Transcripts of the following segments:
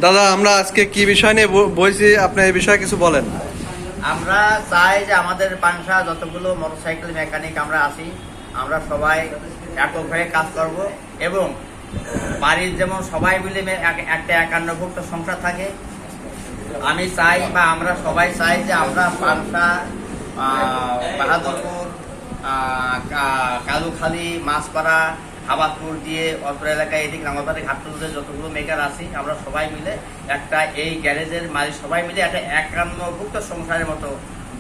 দাদা, আমরা আজকে কি বিষয় নিয়ে বলছি, আপনি এই বিষয়ে কিছু বলেন। আমরা চাই যে আমাদের পাংশা যতগুলো মোটরসাইকেল মেকানিক আমরা আছি, আমরা সবাই একক হয়ে কাজ করব এবং বাড়ির যেমন সবাই মিলে একটা একান্নভুক্ত সংসার থাকে। আমি চাই বা আমরা সবাই চাই যে আমরা পাংশা, বাহাদুরপুর, কালুখালী, মাছপাড়া, আবাদপুর দিয়ে অল্প এলাকায় এদিক নামাবাড়ি ঘাটপুরে যতগুলো মেকার আছি, আমরা সবাই মিলে একটা এই গ্যারেজের মালিক সবাই মিলে একটা একান্নভুক্ত সংসারের মতো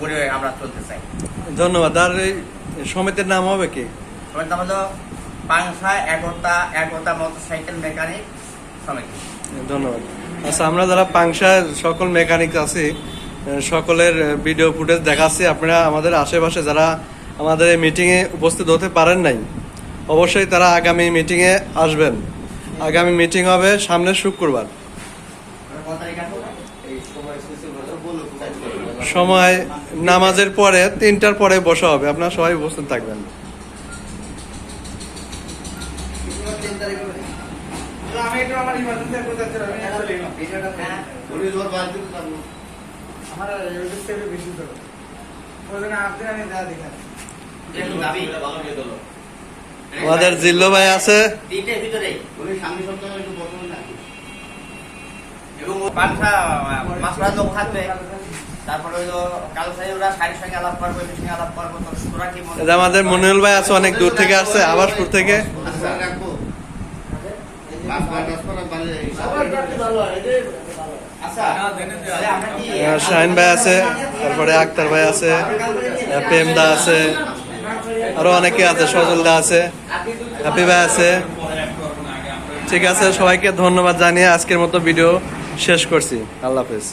গড়ে আমরা চলতে চাই। ধন্যবাদ। আর এই সমিতির নাম হবে কি? সমিতির নাম হলো পাংশা একতা মোটরসাইকেল মেকানিক সমিতি। ধন্যবাদ। আচ্ছা, আমরা যারা পাংশার সকল মেকানিক আছি সকলের ভিডিও ফুটেজ দেখাচ্ছি। আপনারা আমাদের আশেপাশে যারা আমাদের এই মিটিংয়ে উপস্থিত হতে পারেন নাই, অবশ্যই তারা আগামী মিটিংয়ে আসবেন। আগামী মিটিং হবে সামনের শুক্রবার। সময় নামাজের পরে 3টার পরে বসা হবে, আপনারা সবাই উপস্থিত থাকবেন। আমাদের জিল্লু ভাই আছে, এবং পাংশা মাছরা লোক থাকবে। তারপরে হইলো কালুখালী ওরা শাড়ির সঙ্গে আলাপ করবো, এর সঙ্গে আলাপ করবো। তোরা কি আমাদের মনিরুল ভাই আছে, অনেক দূর থেকে আসছে, আবাসপুর থেকে। শাহিন ভাই আছে, তারপরে আক্তার ভাই আছে, প্রেমদা আছে, আরো অনেকে আছে, সজলদা আছে, হ্যাপি ভাই আছে। ঠিক আছে, সবাইকে ধন্যবাদ জানিয়ে আজকের মতো ভিডিও শেষ করছি। আল্লাহ হাফেজ।